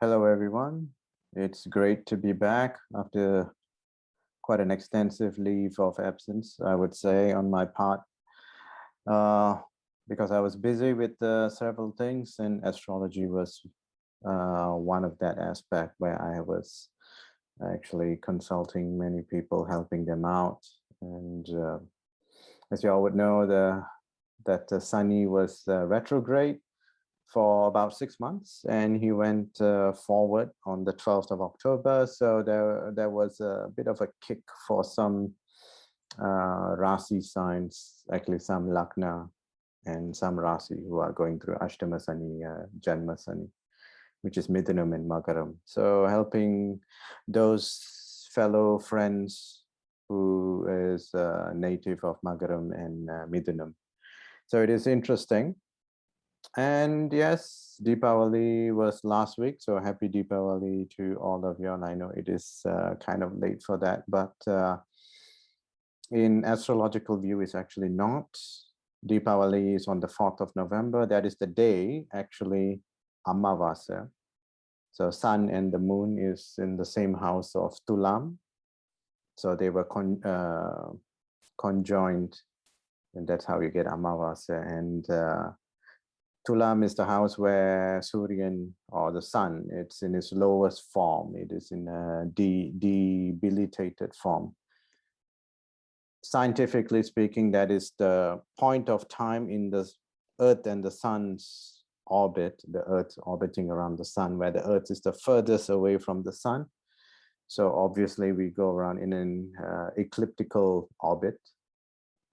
Hello, everyone. It's great to be back after quite an extensive leave of absence, I would say, on my part, because I was busy with several things, and astrology was one of that aspect where I was actually consulting many people, helping them out. And as you all would know, that Sunny was retrograde for about 6 months, and he went forward on the 12th of October. So there was a bit of a kick for some Rasi signs, actually some lagna and some Rasi who are going through Ashtama Sani, Janma Sani, which is Mithunam and Makaram. So helping those fellow friends who is native of Makaram and Mithunam. So it is interesting. And yes, Deepavali was last week, so happy Deepavali to all of you. And I know it is kind of late for that, but in astrological view, it's actually not. Deepavali is on the 4th of November. That is the day, actually, Amavasya. So sun and the moon is in the same house of Tulam. So they were conjoined, and that's how you get Amavasya. And Tulam is the house where Suryan, or the sun, it's in its lowest form. It is in a debilitated form. Scientifically speaking, that is the point of time in the Earth and the sun's orbit, the Earth orbiting around the sun, where the Earth is the furthest away from the sun. So obviously we go around in an ecliptical orbit.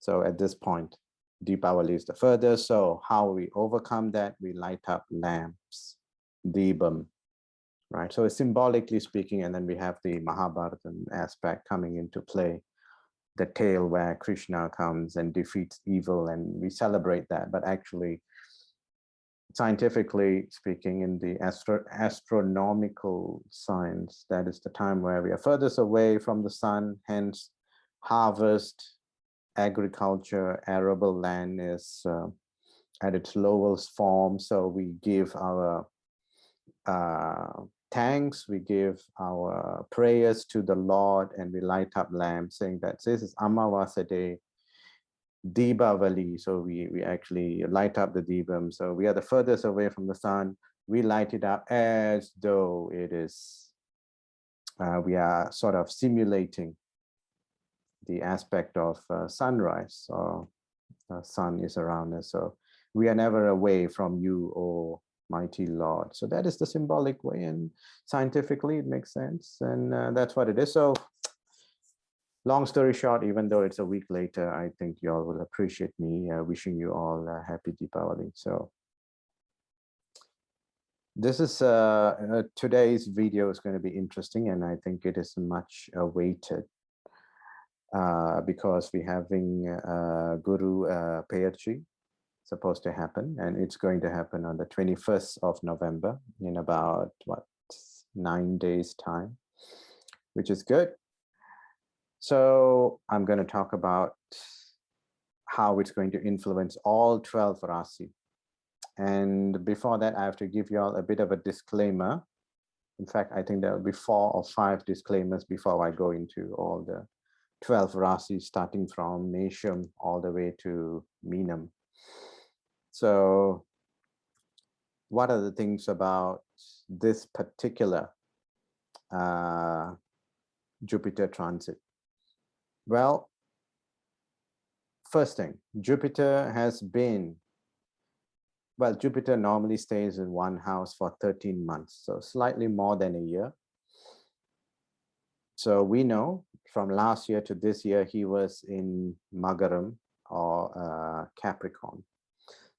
So at this point, Deepavali is the furthest. So how we overcome that? We light up lamps, Deepam, right? So it's symbolically speaking, and then we have the Mahabharatan aspect coming into play, the tale where Krishna comes and defeats evil, and we celebrate that. But actually, scientifically speaking, in the astronomical science, that is the time where we are furthest away from the sun, hence harvest, agriculture, arable land is at its lowest form. So we give our thanks, we give our prayers to the Lord, and we light up lamps, saying that this is Amavasya day, Deepavali. So we actually light up the Deepam. So we are the furthest away from the sun. We light it up as though it is, we are sort of simulating the aspect of sunrise, or sun is around us. So we are never away from you, O mighty Lord. So that is the symbolic way, and scientifically it makes sense, and that's what it is. So long story short, even though it's a week later, I think you all will appreciate me wishing you all a happy Deepavali. So this is today's video is going to be interesting, and I think it is much awaited. Because we're having Guru Peyarchi supposed to happen, and it's going to happen on the 21st of November in about 9 days time, which is good. So I'm going to talk about how it's going to influence all 12 Rasi. And before that, I have to give you all a bit of a disclaimer. In fact, I think there will be 4 or 5 disclaimers before I go into all the 12 Rasi, starting from Mesham all the way to Meenam. So what are the things about this particular Jupiter transit? Well, first thing, Jupiter has been, well, Jupiter normally stays in one house for 13 months, so slightly more than a year. So we know from last year to this year, he was in Magaram, or Capricorn.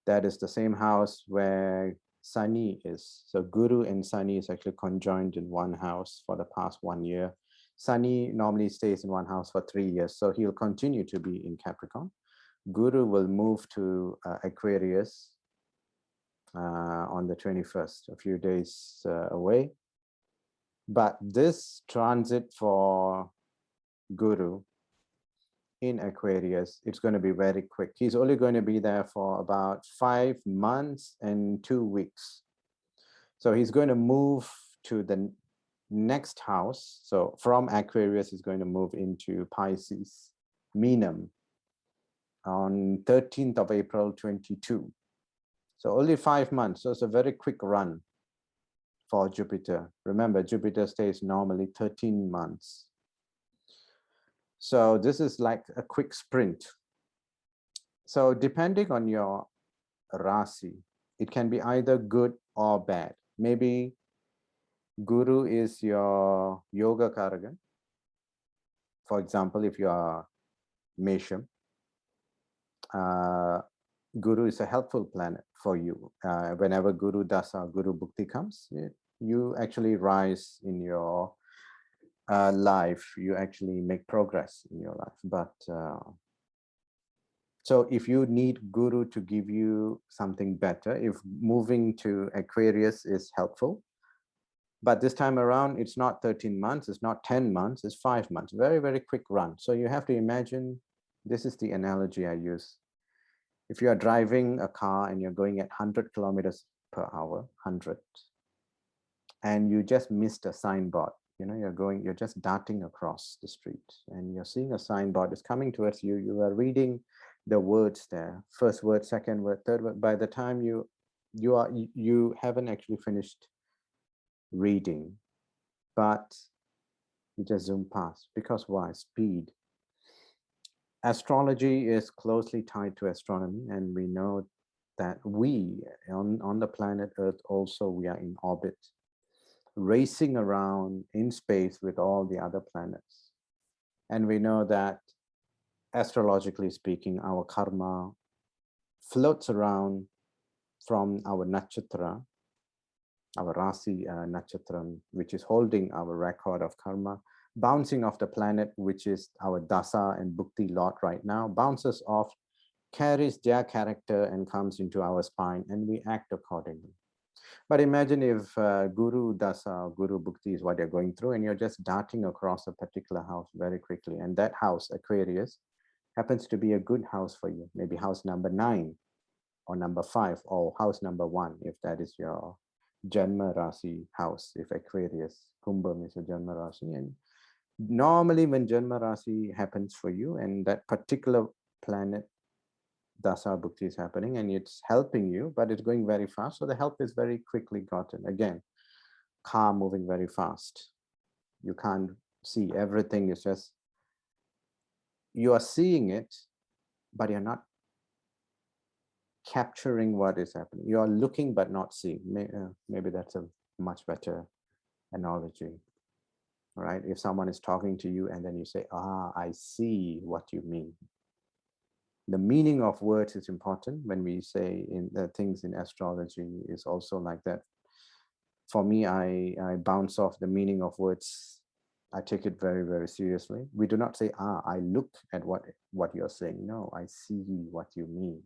That is the same house where Sani is. So Guru and Sani is actually conjoined in one house for the past 1 year. Sani normally stays in one house for 3 years, so he'll continue to be in Capricorn. Guru will move to Aquarius on the 21st, a few days away. But this transit for Guru in Aquarius, it's going to be very quick. He's only going to be there for about 5 months and 2 weeks. So he's going to move to the next house. So from Aquarius is going to move into Pisces, Meenam, on 13th of April 22. So only 5 months. So it's a very quick run for Jupiter. Remember, Jupiter stays normally 13 months. So this is like a quick sprint. So depending on your Rasi, it can be either good or bad. Maybe Guru is your yoga karagan. For example, if you are Mesham, Guru is a helpful planet for you. Whenever Guru Dasa, Guru Bhukti comes, you actually rise in your life. You actually make progress in your life. But so if you need Guru to give you something better, if moving to Aquarius is helpful, but this time around, it's not 13 months, it's not 10 months, it's 5 months. Very, very quick run. So you have to imagine, this is the analogy I use. If you are driving a car and you're going at 100 kilometers per hour, 100, and you just missed a signboard, you know, you're just darting across the street and you're seeing a signboard, it's coming towards you, you are reading the words there, first word, second word, third word. By the time you haven't actually finished reading, but you just zoom past. Because why? Speed. Astrology is closely tied to astronomy, and we know that we on the planet Earth also, we are in orbit, racing around in space with all the other planets. And we know that astrologically speaking, our karma floats around from our nakshatra, our Rasi nakshatra, which is holding our record of karma, bouncing off the planet, which is our Dasa and Bhukti lot right now, bounces off, carries their character and comes into our spine, and we act accordingly. But imagine if Guru Dasa, Guru Bhukti is what you're going through, and you're just darting across a particular house very quickly. And that house, Aquarius, happens to be a good house for you. Maybe house number 9 or number 5 or house number 1, if that is your Janma Rasi house, if Aquarius, Kumbham is a Janma Rasi. And normally when Janma Rasi happens for you and that particular planet Dasa Bhukti is happening and it's helping you, but it's going very fast. So the help is very quickly gotten. Again, car moving very fast. You can't see everything. It's just, you are seeing it, but you're not capturing what is happening. You are looking, but not seeing. Maybe that's a much better analogy, right? If someone is talking to you and then you say, I see what you mean. The meaning of words is important. When we say in things in astrology is also like that. For me, I bounce off the meaning of words. I take it very, very seriously. We do not say, I look at what you're saying. No, I see what you mean.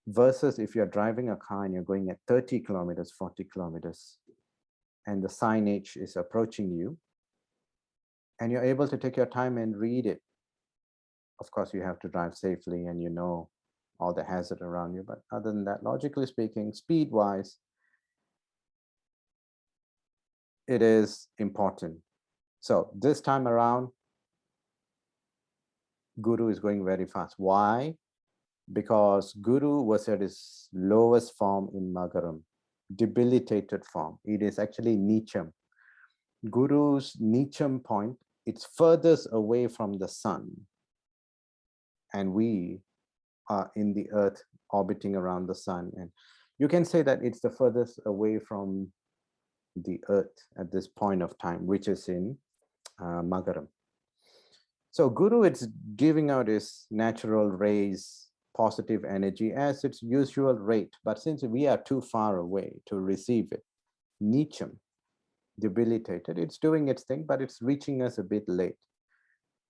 Versus if you're driving a car and you're going at 30 kilometers, 40 kilometers, and the signage is approaching you, and you're able to take your time and read it. Of course, you have to drive safely and you know all the hazard around you. But other than that, logically speaking, speed-wise, it is important. So this time around, Guru is going very fast. Why? Because Guru was at its lowest form in Magaram, debilitated form. It is actually Nicham. Guru's Nicham point, it's furthest away from the sun. And we are in the earth orbiting around the sun. And you can say that it's the furthest away from the earth at this point of time, which is in Magaram. So Guru, it's giving out its natural rays, positive energy as its usual rate. But since we are too far away to receive it, Nicham, debilitated, it's doing its thing, but it's reaching us a bit late.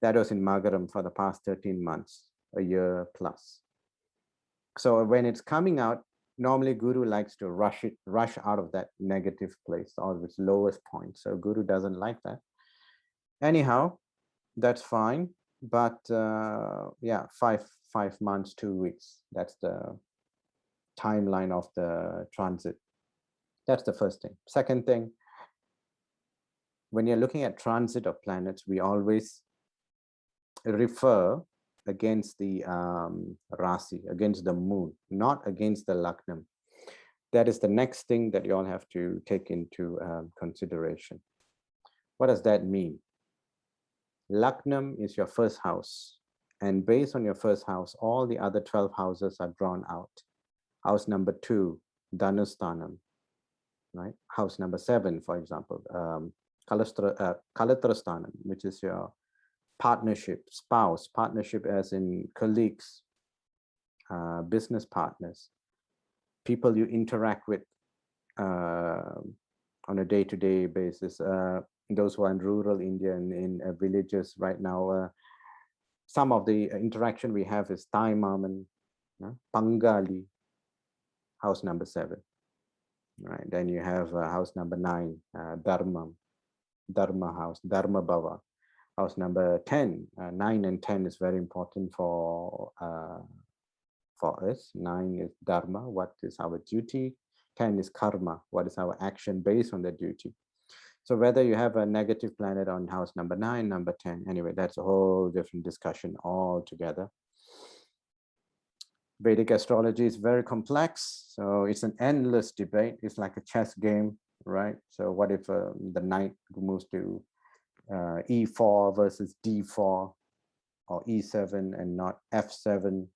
That was in Magaram for the past 13 months, a year plus. So when it's coming out, normally Guru likes to rush out of that negative place or its lowest point. So Guru doesn't like that. Anyhow, that's fine. But yeah, five months, 2 weeks. That's the timeline of the transit. That's the first thing. Second thing, when you're looking at transit of planets, we always refer against the Rasi, against the moon, not against the lagna. That is the next thing that you all have to take into consideration. What does that mean? Lagna is your first house. And based on your first house, all the other 12 houses are drawn out. House number 2, Dhanusthanam, right? House number 7, for example, Kalatrasthanam, which is your partnership, spouse, partnership as in colleagues, business partners, people you interact with on a day-to-day basis. Those who are in rural India and in villages right now, some of the interaction we have is Thai Maman, Pangali, house number 7. Right. Then you have house number 9, Dharma house, Dharma Bhava. House number 10, 9 and 10 is very important for us. 9 is Dharma, what is our duty. 10 is Karma, what is our action based on the duty. So whether you have a negative planet on house number 9, number 10, anyway, that's a whole different discussion altogether. Vedic astrology is very complex, so it's an endless debate. It's like a chess game, right? So what if the knight moves to E4 versus D4 or E7 and not F7?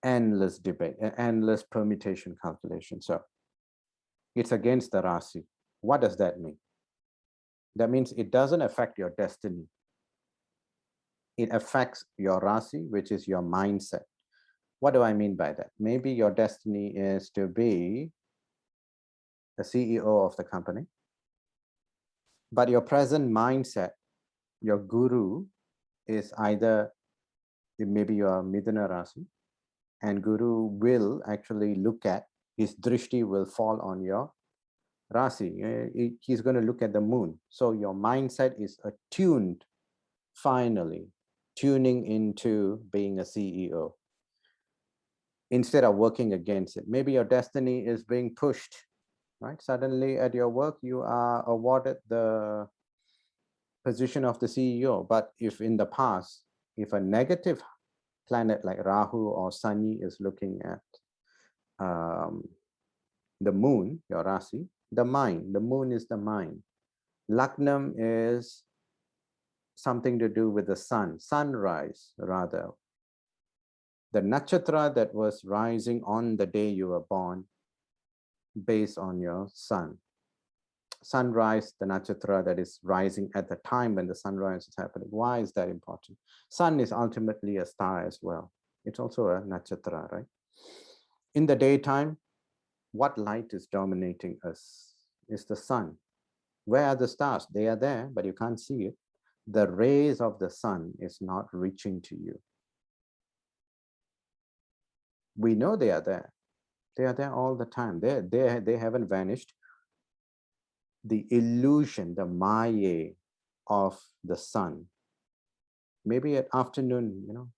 Endless debate, endless permutation calculation. So it's against the Rasi. What does that mean? That means it doesn't affect your destiny. It affects your Rasi, which is your mindset. What do I mean by that? Maybe your destiny is to be the CEO of the company, but your present mindset, your guru, is either, maybe you are Midhuna Rasi, and guru will actually look at, his drishti will fall on your Rasi. He's going to look at the moon. So your mindset is attuned, finally, tuning into being a CEO, instead of working against it. Maybe your destiny is being pushed, right? Suddenly at your work, you are awarded the position of the CEO. But if in the past, if a negative planet like Rahu or Sani is looking at the moon, your Rasi, the mind, the moon is the mind. Lagnam is something to do with the sun, sunrise rather. The nakshatra that was rising on the day you were born, based on your sun. Sunrise, the nakshatra that is rising at the time when the sunrise is happening. Why is that important? Sun is ultimately a star as well. It's also a nakshatra, right? In the daytime, what light is dominating us? Is the sun. Where are the stars? They are there, but you can't see it. The rays of the sun is not reaching to you. We know they are there. They are there all the time. They haven't vanished. The illusion, the maya of the sun. Maybe at afternoon,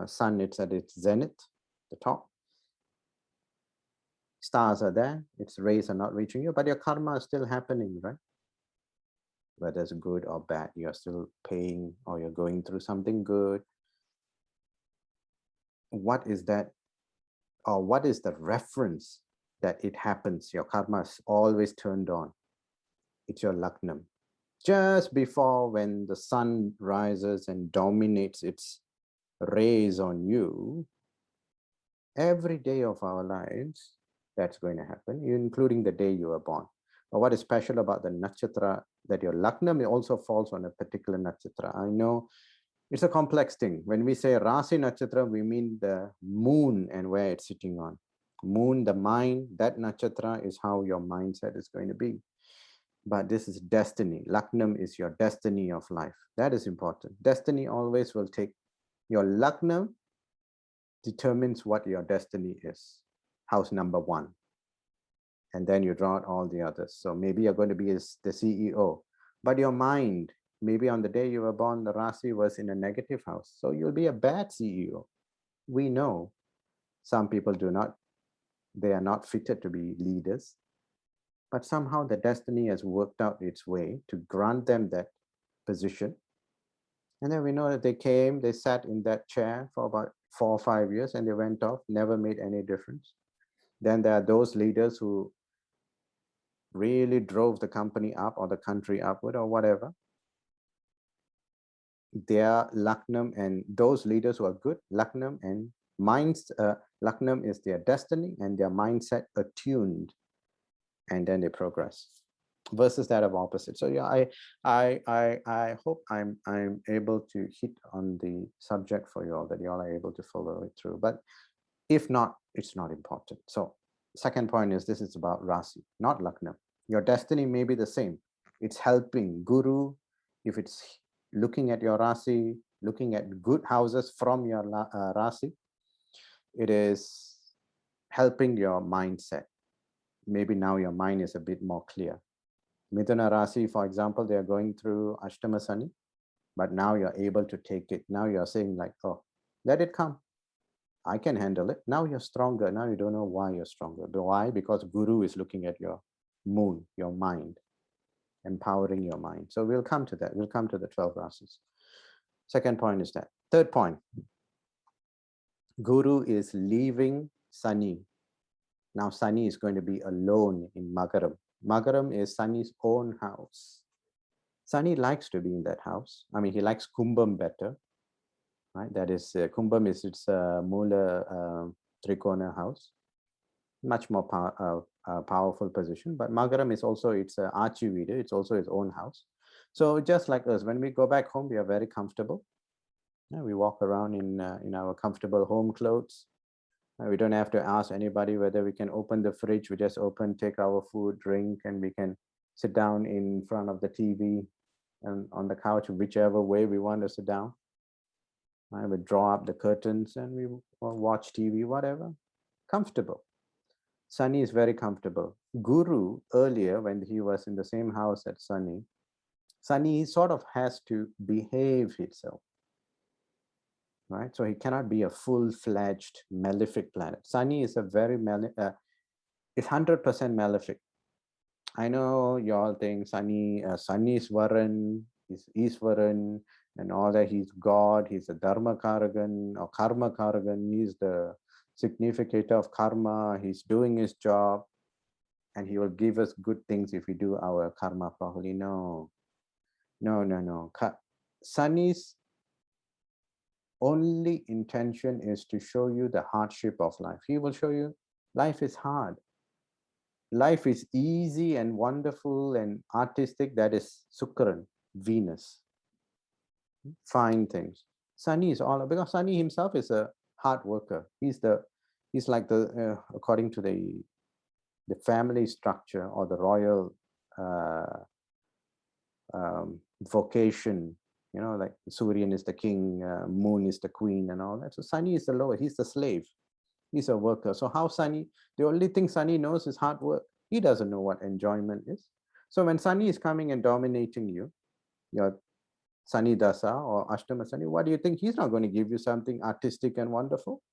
sun, it's at its zenith, the top. Stars are there, its rays are not reaching you, but your karma is still happening, right? Whether it's good or bad, you're still paying, or you're going through something good. What is that, or what is the reference that it happens? Your karma is always turned on. It's your lagnam. Just before, when the sun rises and dominates its rays on you, every day of our lives, that's going to happen, including the day you were born. But what is special about the nakshatra, that your lagnam also falls on a particular nakshatra. I know it's a complex thing. When we say Rasi nakshatra, we mean the moon and where it's sitting on. Moon, the mind, that nakshatra is how your mindset is going to be. But this is destiny. Lagnam is your destiny of life. That is important. Destiny always will take, your lagnam determines what your destiny is. House number 1. And then you draw out all the others. So maybe you're going to be the CEO, but your mind, maybe on the day you were born, the Rasi was in a negative house. So you'll be a bad CEO. We know some people do not, they are not fitted to be leaders. but somehow the destiny has worked out its way to grant them that position. And then we know that they came, they sat in that chair for about 4 or 5 years, and they went off, never made any difference. Then there are those leaders who really drove the company up or the country upward or whatever. Their Lagnam, and those leaders who are good, Lagnam and minds, Lagnam is their destiny and their mindset attuned, and then they progress. Versus that of opposite. So yeah, I hope I'm able to hit on the subject for you all, that you all are able to follow it through. But if not, it's not important. So second point is, this is about Rasi, not Lagna. Your destiny may be the same. It's helping Guru. If it's looking at your Rasi, looking at good houses from your Rasi, it is helping your mindset. Maybe now your mind is a bit more clear. Mithuna Rasi, for example, they are going through Ashtama Sani, but now you're able to take it. Now you're saying like, oh, let it come. I can handle it. Now you're stronger. Now you don't know why you're stronger. But why? Because Guru is looking at your moon, your mind, empowering your mind. So we'll come to that. We'll come to the 12 rasis. Second point is that. Third point, Guru is leaving Sani. Now Sani is going to be alone in Magaram. Magaram is Sani's own house. Sani likes to be in that house. I mean, he likes Kumbham better, right? That is, Kumbham is its Mula Trikona house, much more powerful position. But Magaram is also its Archivida, it's also his own house. So just like us, when we go back home, we are very comfortable. We walk around in our comfortable home clothes. We don't have to ask anybody whether we can open the fridge. We just open, take our food, drink, and we can sit down in front of the TV and on the couch, whichever way we want to sit down. We draw up the curtains and we watch TV, whatever. Comfortable. Sunny is very comfortable. Guru, earlier, when he was in the same house as Sunny, Sunny sort of has to behave itself. Right? So he cannot be a full-fledged malefic planet. Sunny is a very it's 100% malefic. I know you all think Sunny is Varan, is Iswaran, and all that. He's God, he's a Dharma Karagan or Karma Karagan, he's the significator of karma, he's doing his job, and he will give us good things if we do our karma properly. No. Sunny's only intention is to show you the hardship of life. He will show you life is hard. Life is easy and wonderful and artistic. That is Sukran, Venus. Fine things. Sunny is all, because Sunny himself is a hard worker. He's like the according to the family structure or the royal vocation. You know, like Suryan is the king, moon is the queen, and all that. So Sunny is the lower. He's the slave. He's a worker. So how Sunny? The only thing Sunny knows is hard work. He doesn't know what enjoyment is. So when Sunny is coming and dominating you, your Sunny Dasa or Ashtama Sunny, what do you think? He's not going to give you something artistic and wonderful.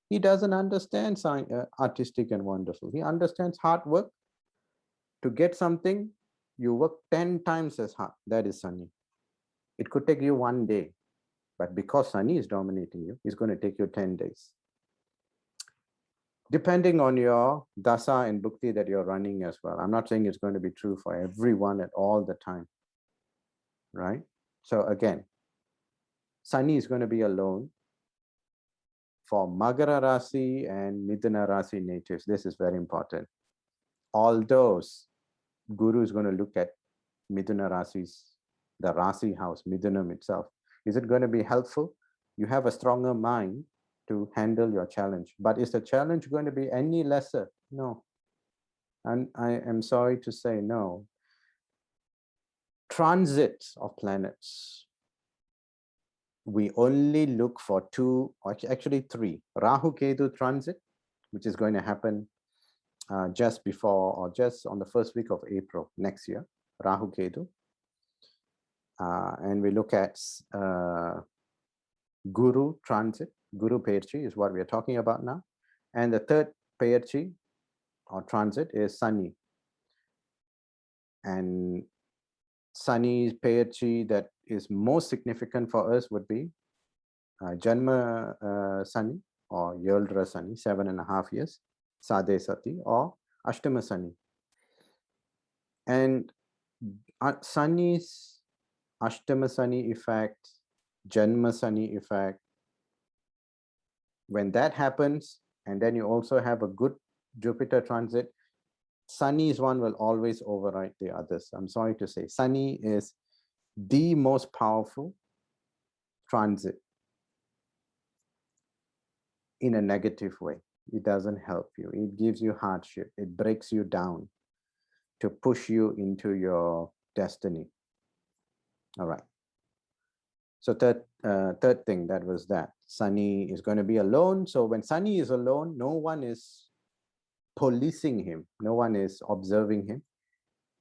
He doesn't understand artistic and wonderful. He understands hard work. To get something, you work 10 times as hard. That is Sunny. It could take you 1 day, but because Sunny is dominating you, it's going to take you 10 days. Depending on your dasa and bhukti that you're running as well. I'm not saying it's going to be true for everyone at all the time, right? So again, Sunny is going to be alone for Magara Rasi and Mithuna Rasi natives. This is very important. Although Guru is going to look at Mithuna Rasi's, the Rasi house, Mithunam itself. Is it going to be helpful? You have a stronger mind to handle your challenge. But is the challenge going to be any lesser? No. And I am sorry to say no. Transits of planets. We only look for 2, or actually 3. Rahu Ketu transit, which is going to happen just before or just on the first week of April next year. Rahu Ketu. And we look at Guru transit. Guru Peyarchi is what we are talking about now. And the third Peyarchi or transit is Sunny. And Sunny Peyarchi that is most significant for us would be Janma Sunny or Yaldra Sunny, 7.5 years, Sade Sati, or Ashtama Sunny. And Sunny's Ashtama Sunny effect, Janma Sunny effect, when that happens, and then you also have a good Jupiter transit, Sunny's one will always override the others. I'm sorry to say, Sunny is the most powerful transit in a negative way. It doesn't help you. It gives you hardship. It breaks you down to push you into your destiny. All right. So third thing, that was that. Sunny is going to be alone. So when Sunny is alone, no one is policing him. No one is observing him.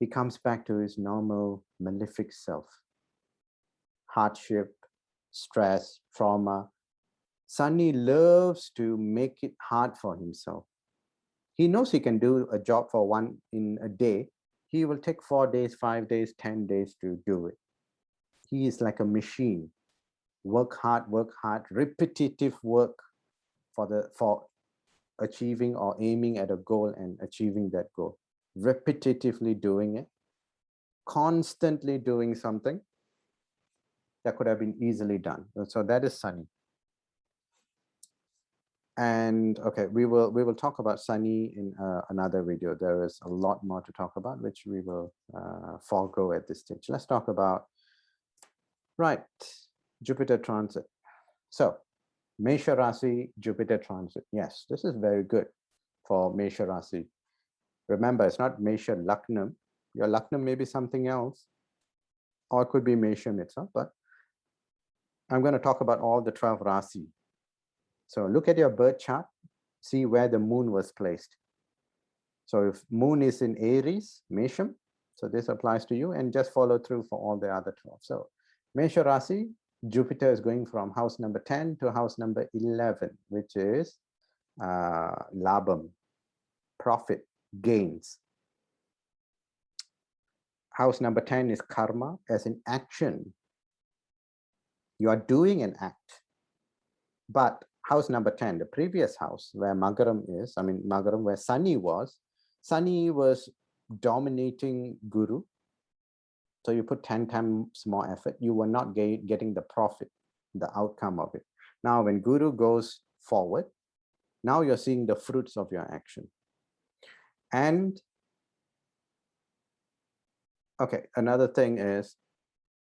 He comes back to his normal malefic self. Hardship, stress, trauma. Sunny loves to make it hard for himself. He knows he can do a job for one in a day. He will take 4 days, 5 days, 10 days to do it. He is like a machine. Work hard, repetitive work for achieving or aiming at a goal and achieving that goal. Repetitively doing it, constantly doing something that could have been easily done. So that is Sunny. And okay, we will talk about Sunny in another video. There is a lot more to talk about, which we will forego at this stage. Let's talk about, right, Jupiter transit. So Mesha Rasi, Jupiter transit. Yes, this is very good for Mesha Rasi. Remember, it's not Mesha Lagna. Your Lagna may be something else, or it could be Mesha itself, but I'm going to talk about all the 12 Rasi. So look at your birth chart, see where the moon was placed. So if moon is in Aries, Mesham, so this applies to you, and just follow through for all the other 12. So Mesha Rasi, Jupiter is going from house number 10 to house number 11, which is labam, profit, gains. House number 10 is karma, as in action. You are doing an act. But house number 10, the previous house where Magaram is, Magaram where Sunny was dominating Guru. So you put 10 times more effort, you were not getting the profit, the outcome of it. Now, when Guru goes forward, now you're seeing the fruits of your action. And okay, another thing is,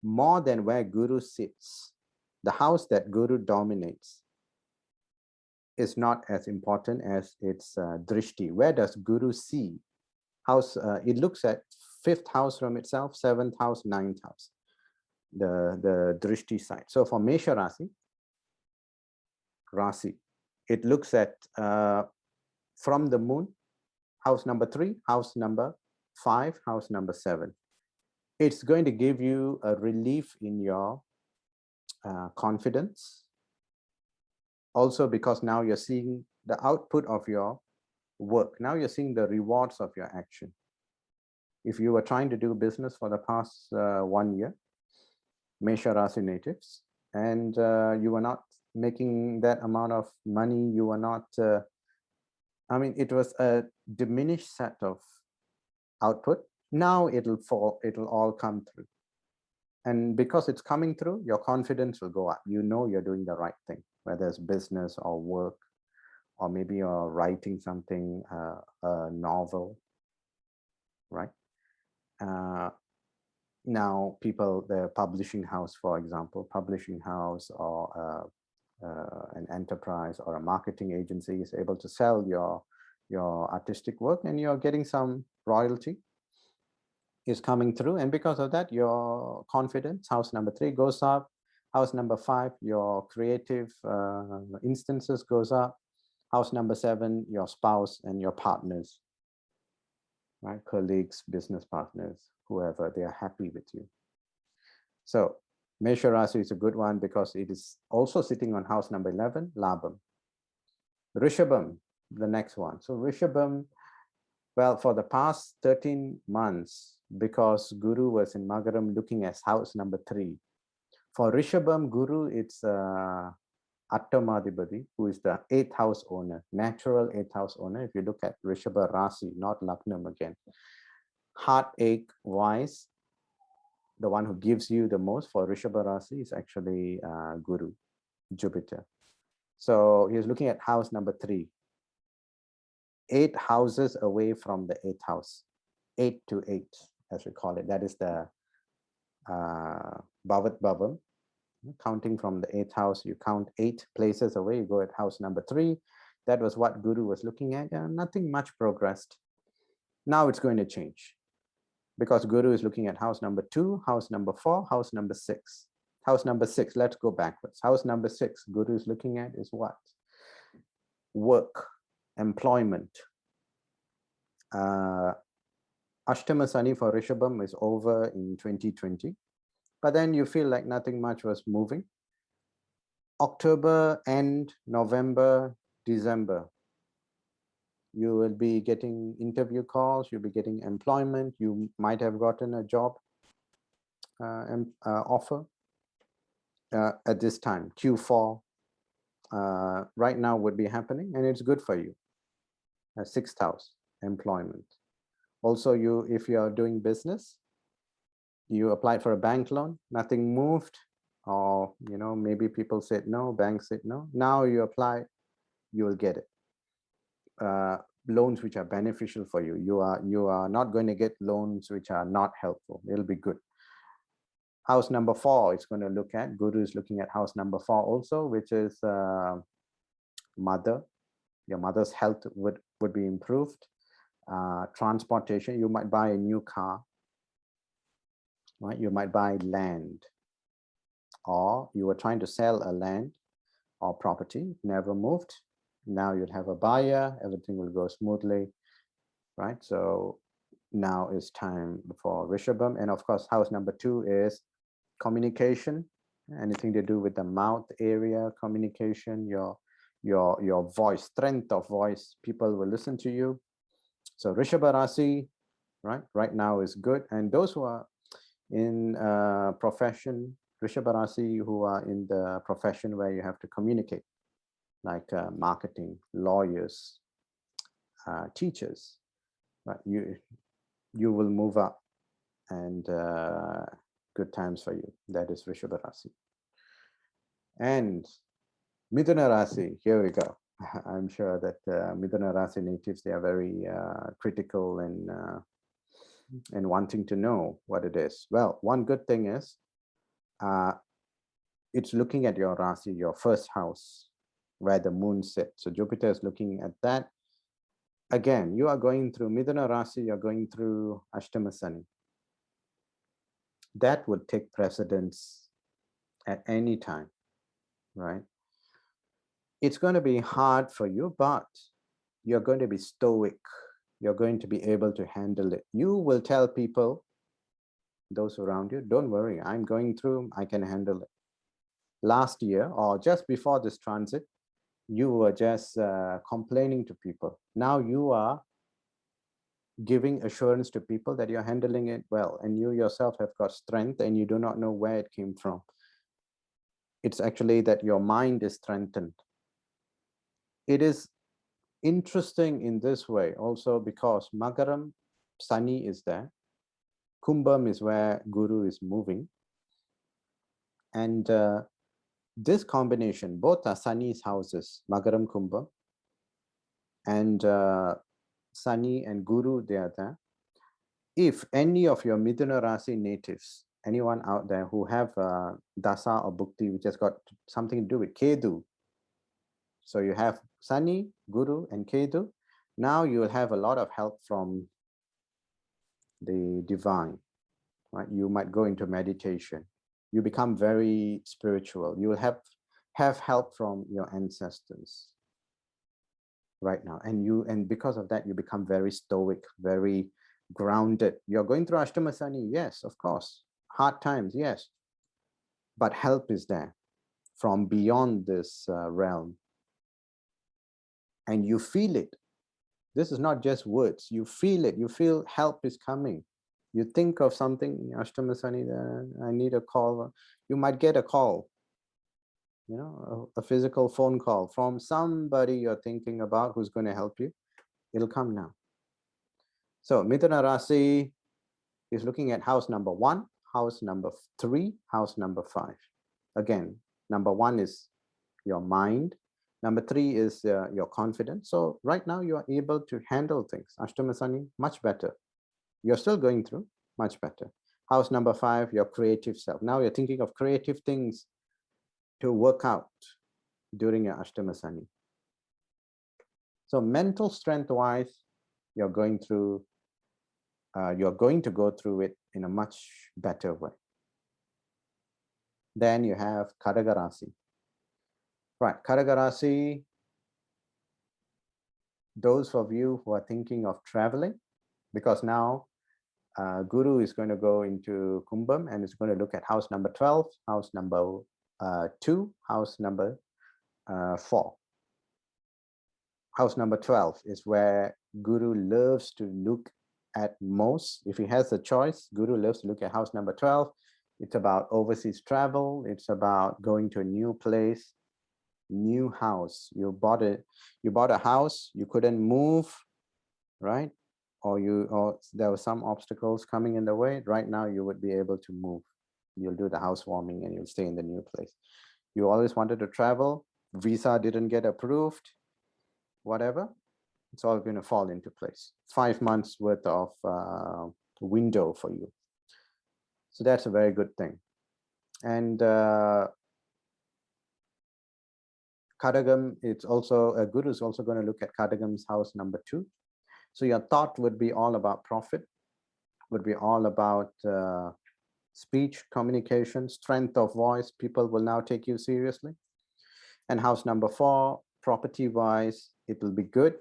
more than where Guru sits, the house that Guru dominates is not as important as its drishti. Where does Guru see? House, it looks at 5th house from itself, 7th house, 9th house, the drishti side. So for Mesha Rasi, it looks at from the moon, house number 3, house number 5, house number 7. It's going to give you a relief in your confidence. Also, because now you're seeing the output of your work. Now you're seeing the rewards of your action. If you were trying to do business for the past 1 year, Mesha Rasi natives, and you were not making that amount of money, you were not, it was a diminished set of output. Now it'll all come through. And because it's coming through, your confidence will go up. You know you're doing the right thing, whether it's business or work, or maybe you're writing something, a novel, right? Now people, the publishing house, for example, publishing house or an enterprise or a marketing agency is able to sell your artistic work, and you're getting some royalty is coming through. And because of that, your confidence, house number 3 goes up. House number 5, your creative instances goes up. House number 7, your spouse and your partners, right? Colleagues, business partners, whoever, they are happy with you. So Mesha Rasi is a good one because it is also sitting on house number 11, Labam. Rishabam, the next one. So Rishabam, well, for the past 13 months, because Guru was in Magaram looking at house number 3. For Rishabham, Guru, it's Attamadhipati, who is the 8th house owner, natural 8th house owner. If you look at Rishabha Rasi, not Lagnam again. Heartache wise, the one who gives you the most for Rishabha Rasi is actually Guru, Jupiter. So he's looking at house number 3. 8 houses away from the 8th house. 8 to 8, as we call it. That is the Bhavat Bhavam. Counting from the 8th house, you count 8 places away, you go at house number 3. That was what Guru was looking at. Nothing much progressed. Now it's going to change, because Guru is looking at house number 2, house number 4, house number 6. House number 6, let's go backwards. House number 6, Guru is looking at is what? Work, employment. Ashtama Sani for Rishabham is over in 2020. But then you feel like nothing much was moving. October and November, December, you will be getting interview calls, you'll be getting employment, you might have gotten a job offer at this time. Q4 right now would be happening, and it's good for you. 6th house, employment. Also, if you are doing business, you applied for a bank loan, nothing moved, or maybe people said no, banks said no. Now you apply, you will get it. Loans which are beneficial for you. You are not going to get loans which are not helpful. It'll be good. House number 4 is going to look at, Guru is looking at house number 4 also, which is mother. Your mother's health would be improved. Transportation, you might buy a new car, right? You might buy land, or you were trying to sell a land or property, never moved. Now you'll have a buyer, everything will go smoothly, right? So now is time for Rishabham. And of course, house number 2 is communication, anything to do with the mouth area, communication, your voice, strength of voice, people will listen to you. So Rishabha Rasi, right now is good. And those who are in profession, Rishabha Rasi, who are in the profession where you have to communicate, like marketing, lawyers, teachers, right? You will move up, and good times for you. That is Rishabha Rasi. And Mithuna Rasi, here we go. I'm sure that Mithuna Rasi natives, they are very critical and wanting to know what it is. Well, one good thing is it's looking at your Rasi, your first house, where the moon sits. So Jupiter is looking at that. Again, you are going through Mithuna Rasi, you're going through Ashtama Sani. That would take precedence at any time, right? It's going to be hard for you, but you're going to be stoic. You're going to be able to handle it. You will tell people, those around you, don't worry, I'm going through, I can handle it. Last year, or just before this transit, you were just complaining to people. Now you are giving assurance to people that you're handling it well, and you yourself have got strength, and you do not know where it came from. It's actually that your mind is strengthened. It is interesting in this way also because Magaram, Sani is there. Kumbham is where Guru is moving. And this combination, both are Sani's houses, Magaram, Kumbham. And Sani and Guru, they are there. If any of your Mithuna Rasi natives, anyone out there who have Dasa or Bhukti, which has got something to do with Ketu, so you have Sani, Guru, and Ketu. Now you will have a lot of help from the divine, right? You might go into meditation. You become very spiritual. You will have help from your ancestors right now. And because of that, you become very stoic, very grounded. You're going through Ashtama Sani, yes, of course. Hard times, yes. But help is there from beyond this realm. And you feel it. This is not just words. You feel it. You feel help is coming. You think of something, Ashtama Sani, I need a call. You might get a call, you know, a physical phone call from somebody you're thinking about who's going to help you. It'll come now. So Mithuna Rasi is looking at house number 1, house number 3, house number 5. Again, number 1 is your mind. Number 3 is your confidence. So right now you are able to handle things. Ashtama Sani, much better. You're still going through, much better. House number 5, your creative self. Now you're thinking of creative things to work out during your Ashtama Sani. So mental strength wise, you're going to go through it in a much better way. Then you have Kadaka Rasi. Right, Kadaka Rasi, those of you who are thinking of traveling, because now Guru is going to go into Kumbham and is going to look at house number 12, house number 2, house number 4. House number 12 is where Guru loves to look at most. If he has a choice, Guru loves to look at house number 12. It's about overseas travel. It's about going to a new place, new house. You bought a house, you couldn't move, right? Or there were some obstacles coming in the way. Right now you would be able to move. You'll do the housewarming and you'll stay in the new place. You always wanted to travel, visa didn't get approved, whatever, it's all going to fall into place. 5 months worth of window for you. So that's a very good thing. And Kadagam, it's also, Guru is also going to look at Kadagam's house number 2. So your thought would be all about profit, would be all about speech, communication, strength of voice. People will now take you seriously. And house number 4, property wise, it will be good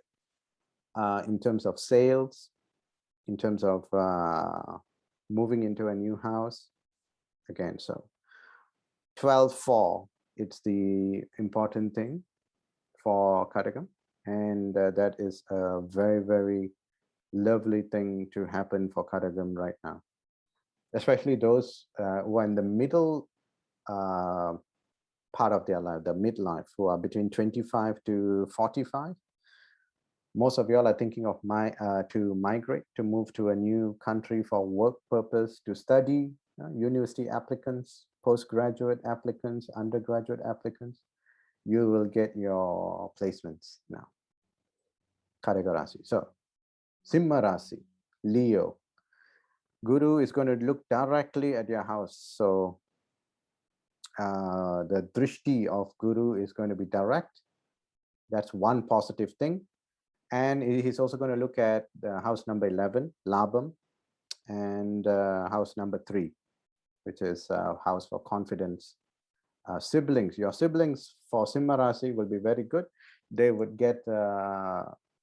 in terms of sales, in terms of moving into a new house. Again, so 12-4, it's the important thing for Kadagam. And that is a very, very lovely thing to happen for Kadagam right now. Especially those who are in the middle part of their life, the midlife, who are between 25 to 45. Most of y'all are thinking of to migrate, to move to a new country for work purpose, to study, university applicants, postgraduate applicants, undergraduate applicants. You will get your placements now. Kadaka Rasi. So, Simha Rasi, Leo. Guru is going to look directly at your house. So, the drishti of Guru is going to be direct. That's one positive thing. And he's also going to look at the house number 11, Labam, and house number 3, which is house for confidence. Siblings, your siblings for Simha Rasi will be very good. They would get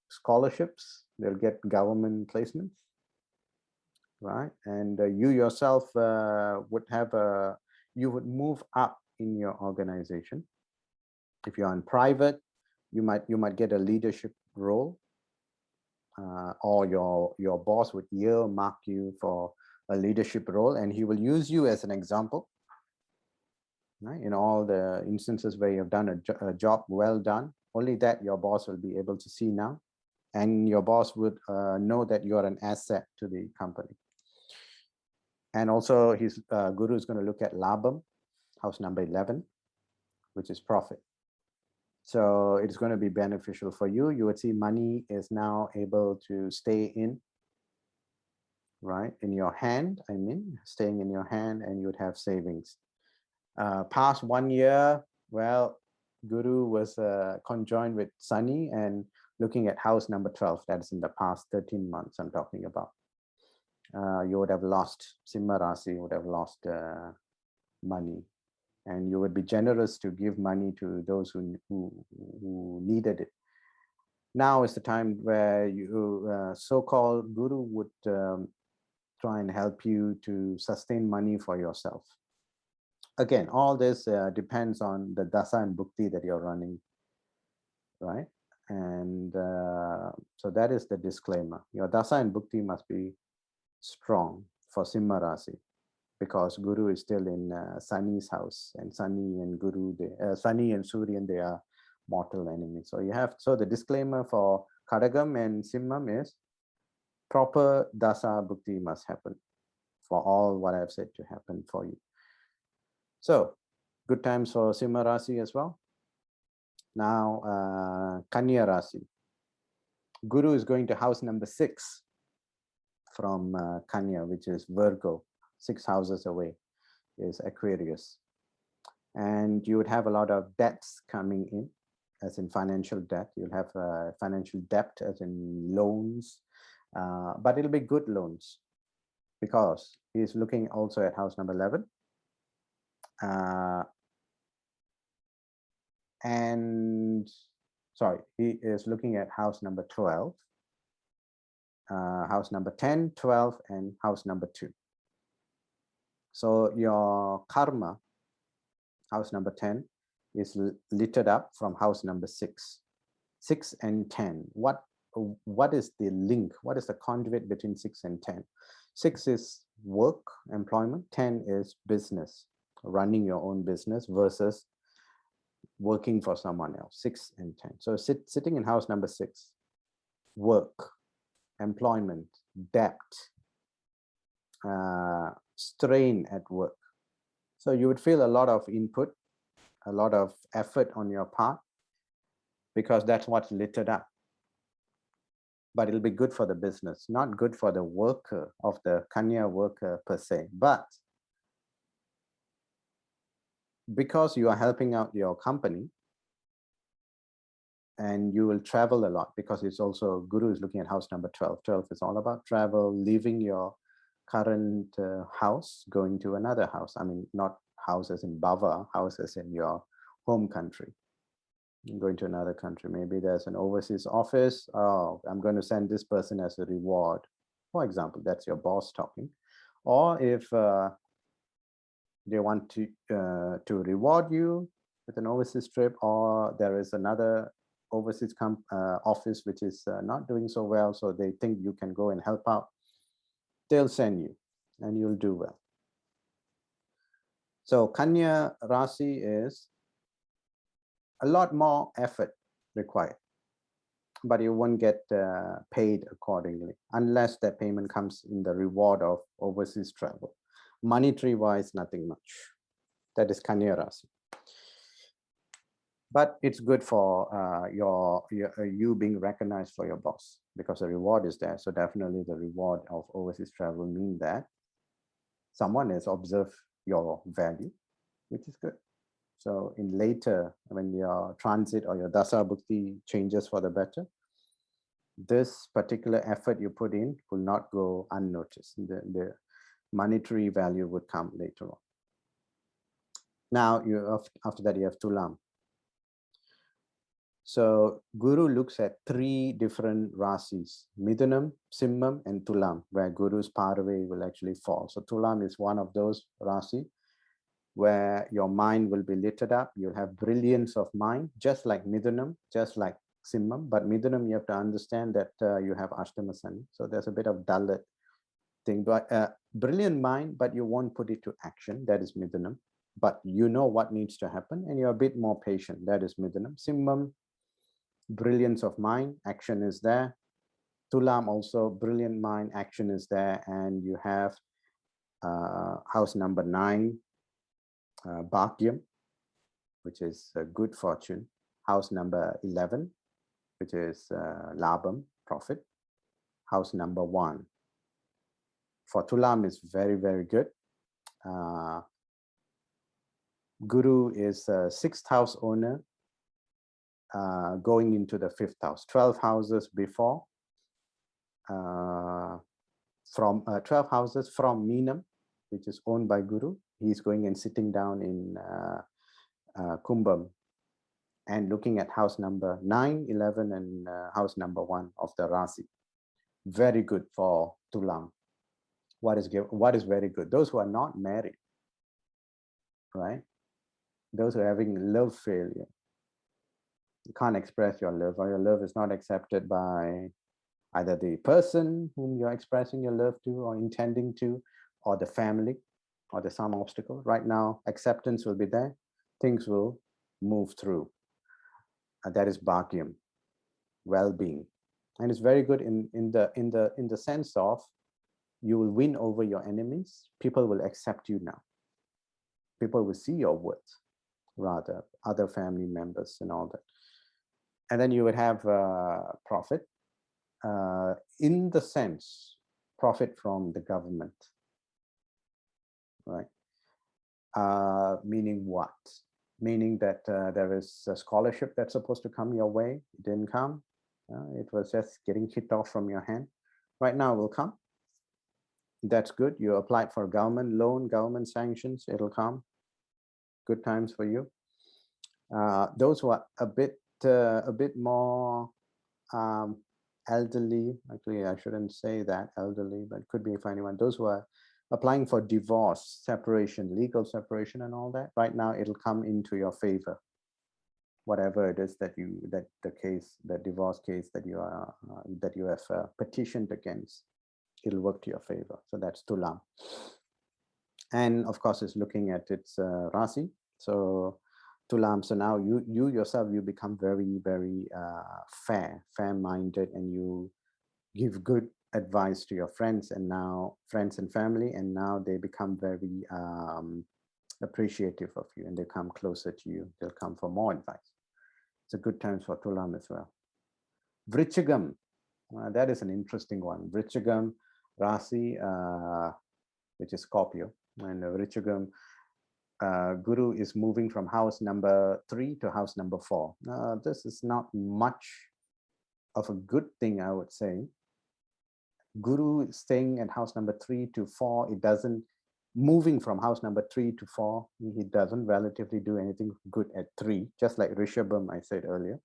scholarships. They'll get government placements, right? And you yourself you would move up in your organization. If you're in private, you might get a leadership role, or your boss would earmark you for a leadership role, and he will use you as an example, right? In all the instances where you've done a job well done, only that your boss will be able to see now, and your boss would know that you are an asset to the company. And also his Guru is going to look at Labam, house number 11, which is profit. So it's going to be beneficial for you. You would see money is now able to stay in, right, in your hand, I mean, staying in your hand, and you would have savings. Past 1 year, well, Guru was conjoined with Sunny and looking at house number 12. That's in the past 13 months I'm talking about. You would have lost, Simha Rasi would have lost money. And you would be generous to give money to those who needed it. Now is the time where you so-called Guru would try and help you to sustain money for yourself. Again, all this depends on the dasa and bhukti that you're running, right? And so that is the disclaimer. Your dasa and bhukti must be strong for Simha Rasi, because Guru is still in Sunny's house, and Sunny and Guru, Sunny and Suryan, they are mortal enemies. So you have, so the disclaimer for Kadagam and Simham is proper Dasa Bhukti must happen for all what I've said to happen for you. So good times for Simha Rasi as well. Now, Kanya Rasi. Guru is going to house number 6 from Kanya, which is Virgo. 6 houses away is Aquarius. And you would have a lot of debts coming in, as in financial debt. You'll have financial debt as in loans, but it'll be good loans because he's looking also at house number 11. And sorry, he is looking at house number 12, house number 10, 12, and house number 2. So your karma, house number 10, is littered up from house number 6. 6 and 10. What is the link? What is the conduit between 6 and 10? 6 is work, employment. 10 is business, running your own business versus working for someone else. 6 and 10. So sitting in house number 6, work, employment, debt, strain at work. So you would feel a lot of input, a lot of effort on your part, because that's what's littered up. But it'll be good for the business, not good for the worker of the Kanya worker per se. But because you are helping out your company, and you will travel a lot, because it's also, Guru is looking at house number 12. 12 is all about travel, leaving your current house, going to another house. I mean, not houses in Bava, houses in your home country. Going to another country. Maybe there's an overseas office. Oh, I'm going to send this person as a reward. For example, that's your boss talking. Or if they want to reward you with an overseas trip, or there is another overseas office which is not doing so well, so they think you can go and help out, they'll send you and you'll do well. So Kanya Rasi is a lot more effort required, but you won't get paid accordingly unless that payment comes in the reward of overseas travel. Monetary wise, nothing much. That is Kanya Rasi. But it's good for you being recognized for your boss, because the reward is there. So definitely the reward of overseas travel means that someone has observed your value, which is good. So in later, when your transit or your Dasa Bhukti changes for the better, this particular effort you put in will not go unnoticed. The monetary value would come later on. Now, after that, you have Tulam. So Guru looks at 3 different Rasis, Midhunam, Simham, and Tulam, where Guru's pathway will actually fall. So Tulam is one of those Rasi where your mind will be littered up. You'll have brilliance of mind, just like Midhunam, just like Simham. But Midhunam, you have to understand that you have Ashtama Sani. So there's a bit of Dalit thing. But brilliant mind, but you won't put it to action. That is Midhunam. But you know what needs to happen, and you're a bit more patient. That is Midhunam. Simham, brilliance of mind, action is there. Tulam also, brilliant mind, action is there. And you have house number 9, Bhagyam, which is good fortune. House number 11, which is Labham, profit. House number 1. For Tulam is very, very good. Guru is a 6th house owner, going into the 5th house. 12 houses before, from 12 houses from Meenam, which is owned by Guru. He's going and sitting down in Kumbham and looking at house number 9, 11, and house number 1 of the Rasi. Very good for Tulam. What is very good? Those who are not married, right? Those who are having love failure. You can't express your love, or your love is not accepted by either the person whom you're expressing your love to or intending to, or the family, or there's some obstacle. Right now, acceptance will be there. Things will move through. That is bhagyam, well-being, and it's very good in the sense of you will win over your enemies. People will accept you now. People will see your worth, rather other family members and all that. And then you would have profit, in the sense, profit from the government, right? Meaning what? Meaning that there is a scholarship that's supposed to come your way. It didn't come. It was just getting hit off from your hand. Right now it will come. That's good. You applied for government loan, government sanctions, it'll come. Good times for you. Those who are a bit more elderly, actually I shouldn't say that elderly, but could be for anyone. Those who are applying for divorce, separation, legal separation and all that, right now it'll come into your favor. Whatever it is that the divorce case that you have petitioned against, it'll work to your favor. So that's Tulam. And of course, it's looking at its Rasi. So Tulam, so now you yourself, you become very, very fair-minded, and you give good advice to your friends, and now friends and family, and now they become very appreciative of you, and they come closer to you. They'll come for more advice. It's a good time for Tulam as well. Vrichagam, that is an interesting one. Vrichagam, Rasi, which is Scorpio, and Vrichagam, Guru is moving from house number 3 to house number 4. This is not much of a good thing, I would say. Guru staying at house number 3 to 4, it doesn't, moving from house number 3 to 4, he doesn't relatively do anything good at 3, just like Rishabham I said earlier.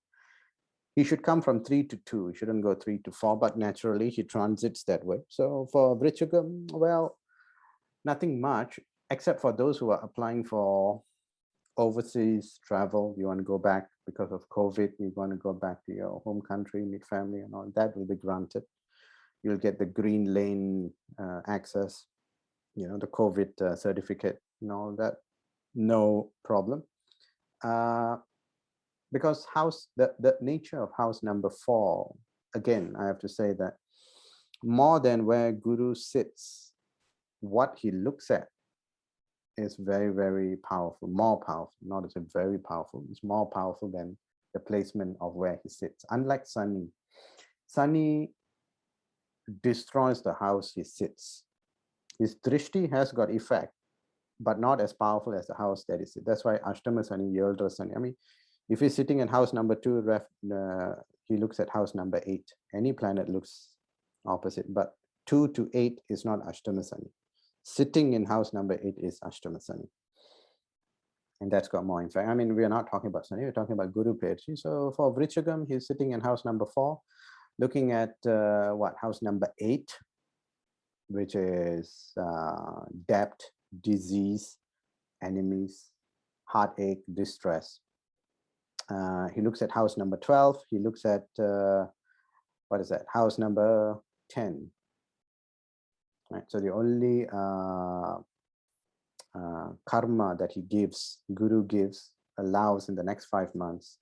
He should come from 3 to 2, he shouldn't go 3 to 4, but naturally he transits that way. So for Vrichagam, well, nothing much, except for those who are applying for overseas travel. You want to go back because of COVID, you want to go back to your home country, meet family and all, that will be granted. You'll get the green lane access, you know, the COVID certificate and all that, no problem. Because the nature of house number 4, again, I have to say that more than where Guru sits, what he looks at is very, very powerful, more powerful, not as very powerful, it's more powerful than the placement of where he sits. Unlike Sunny, Sunny destroys the house he sits. His drishti has got effect, but not as powerful as the house that he sits. That's why Ashtama Sunny, Yeldra Sunny. I mean, if he's sitting in house number 2, he looks at house number 8. Any planet looks opposite, but 2 to 8 is not Ashtama Sunny. Sitting in house number 8 is Ashtama Sunny. And that's got more effect. I mean, we are not talking about Sunny, we're talking about Guru Peyarchi. So for Vrichagam, he's sitting in house number 4, looking at house number 8, which is debt, disease, enemies, heartache, distress. He looks at house number 12. He looks at, what is that? House number 10. Right. So the only karma that he gives, Guru gives, allows in the next 5 months,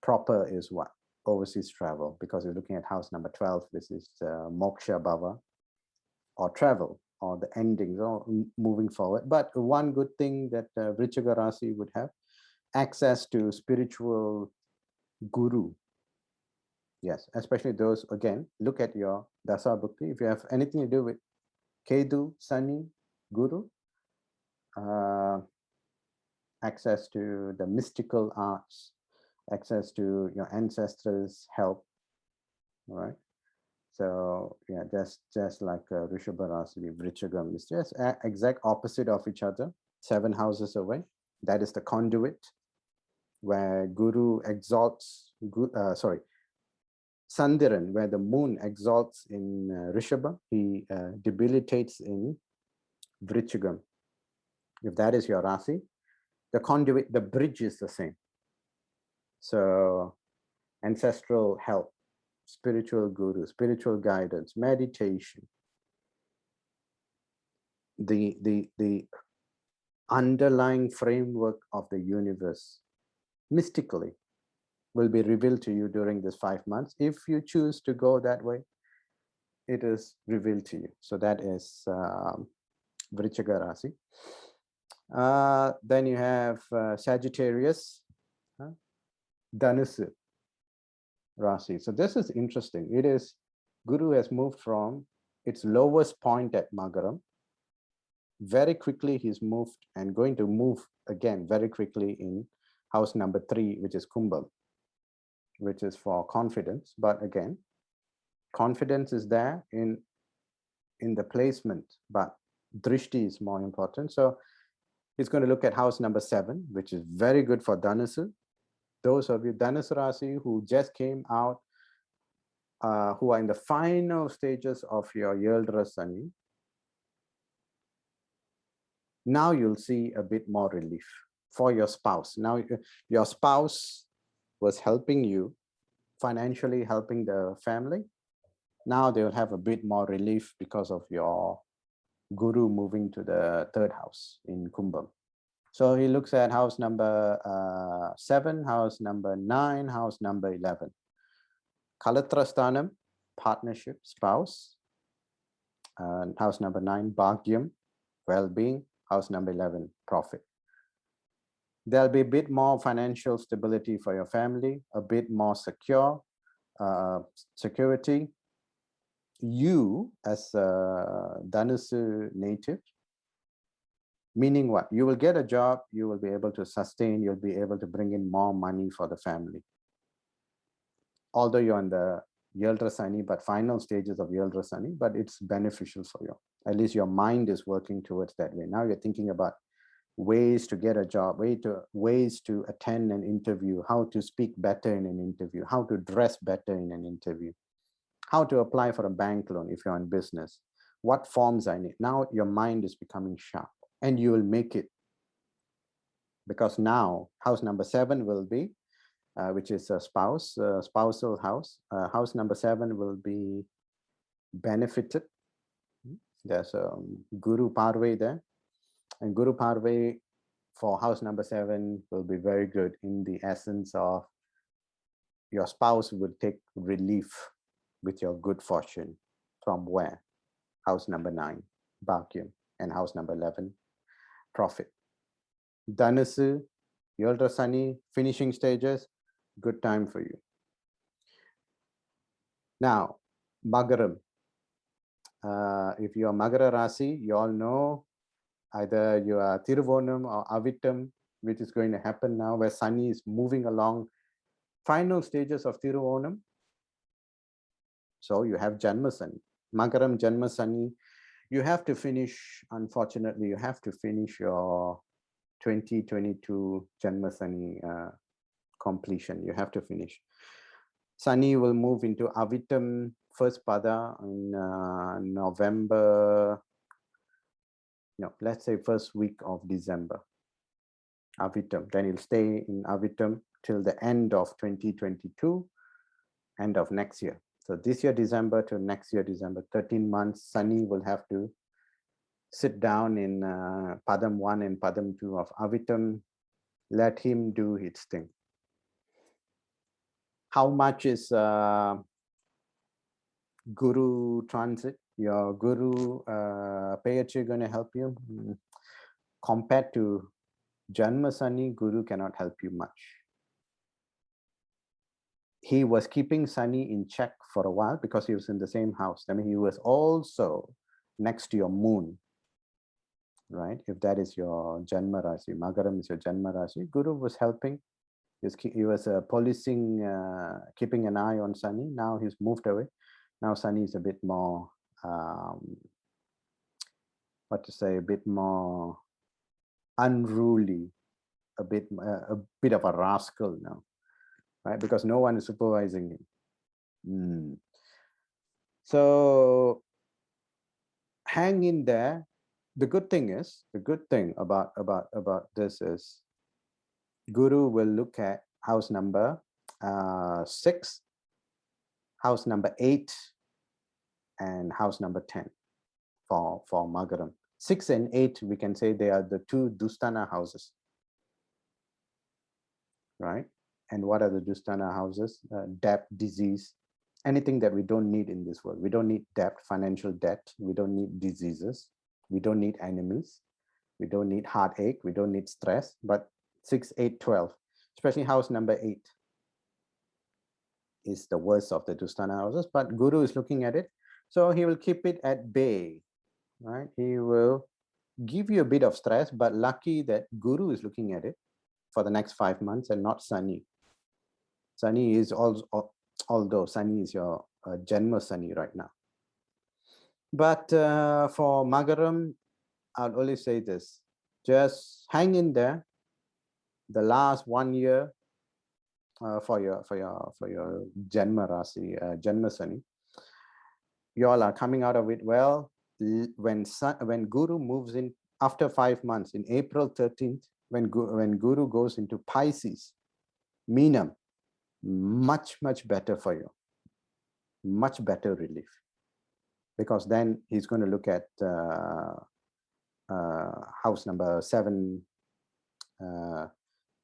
proper is what? Overseas travel, because you're looking at house number 12. This is moksha bhava, or travel, or the endings, or moving forward. But one good thing that Vrichaga Rasi would have, access to spiritual guru. Yes, especially those, again, look at your Dasa Bhakti. If you have anything to do with Kedu, Sunny, Guru, access to the mystical arts, access to your ancestors' help, all right? So yeah, just like Rishabha Rasi, Vrichagam is just exact opposite of each other, 7 houses away. That is the conduit where Guru exalts, Sandiran, where the moon exalts in Rishabha, he debilitates in Vrichagam. If that is your Rasi, the conduit, the bridge is the same. So ancestral help, spiritual guru, spiritual guidance, meditation. the underlying framework of the universe mystically will be revealed to you during this 5 months. If you choose to go that way, it is revealed to you. So that is Vrichaga Rasi. Then you have Sagittarius, Dhanusu Rasi. So this is interesting. It is Guru has moved from its lowest point at Magaram. Very quickly he's moved and going to move again very quickly in house number 3, which is Kumbham, which is for confidence. But again, confidence is there in the placement, but drishti is more important. So he's going to look at house number 7, which is very good for Dhanusu. Those of you Dhanusu Rasi who just came out, who are in the final stages of your Yildra Sani, now you'll see a bit more relief for your spouse. Now your spouse was helping you, financially helping the family. Now they'll have a bit more relief because of your Guru moving to the 3rd house in Kumbham. So he looks at house number 7, house number 9, house number 11. Kalatrasthanam, partnership, spouse. And house number 9, Bhagyam, well-being. House number 11, profit. There'll be a bit more financial stability for your family, a bit more security. You as a Dhanusu native, meaning what? You will get a job, you will be able to sustain, you'll be able to bring in more money for the family. Although you're in the Yildra Sani, but final stages of Yildra Sani, but it's beneficial for you. At least your mind is working towards that way. Now you're thinking about ways to get a job, ways to attend an interview, how to speak better in an interview, how to dress better in an interview, how to apply for a bank loan if you're in business, what forms I need. Now your mind is becoming sharp and you will make it. Because now house number 7 will be, which is a spousal house. House number 7 will be benefited. There's a Guru Parve there. And Guru Parve for house number 7 will be very good in the essence of your spouse will take relief with your good fortune. From where? House number 9, Bhagyam, and house number 11, profit. Dhanusu, Yildra Sani, finishing stages, good time for you. Now, Magaram. If you are Magara Rasi, you all know either you are Tiruvonam or Avittam, which is going to happen now, where Sani is moving along final stages of Tiruvonam. So you have Janma Sani, Magaram Janma Sani. You have to finish, unfortunately, you have to finish your 2022 Janma Sani completion. You have to finish. Sani will move into Avittam first pada in November, no, let's say first week of December. Avittam. Then he'll stay in Avittam till the end of 2022, end of next year. So this year December to next year December, 13 months, Sani will have to sit down in Padam 1 and Padam 2 of Avittam. Let him do his thing. How much is Guru transit? Your Guru Peyarchi going to help you? Compared to Janma Sani, Guru cannot help you much. He was keeping Sani in check for a while because he was in the same house. I mean, he was also next to your moon, right? If that is your Janma Rasi, Magaram is your Janma Rasi, Guru was helping. He was policing, keeping an eye on Sani. Now he's moved away. Now Sani is a bit more, what to say, a bit more unruly, a bit of a rascal now, right? Because no one is supervising him. So hang in there. The good thing about this is Guru will look at house number 6, house number 8, and house number 10 for Magaram. 6 and 8, we can say they are the two Dusthana houses, right? And what are the Dusthana houses? Debt, disease, anything that we don't need in this world. We don't need debt, financial debt. We don't need diseases. We don't need enemies. We don't need heartache. We don't need stress. But 6, 8, 12, especially house number 8, is the worst of the Dusthana houses. But Guru is looking at it. So he will keep it at bay, right? He will give you a bit of stress, but lucky that Guru is looking at it for the next 5 months and not Sunny. Sunny is also, although Sunny is your Janma Sunny right now. But for Magaram, I'll only say this: just hang in there. The last 1 year for your Janma Rasi, Janma Sunny, you all are coming out of it well. When Guru moves in after 5 months, in April 13th, when Guru goes into Pisces, Meenam, much better for you, much better relief, because then he's going to look at house number 7.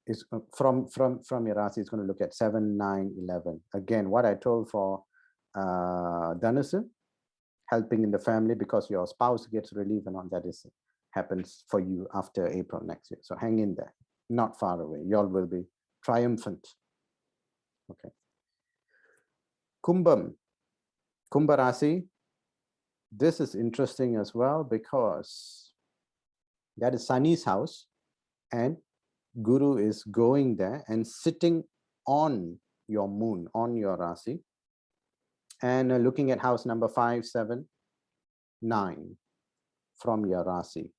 Is from your Rasi, it's going to look at 7, 9, 11. Again, what I told for Dhanusu, helping in the family because your spouse gets relief and all that happens for you after April next year. So hang in there, not far away. You all will be triumphant. Okay. Kumbh Rasi, this is interesting as well because that is Sunny's house and Guru is going there and sitting on your moon, on your Rasi, and looking at house number 5, 7, 9 from your Rasi.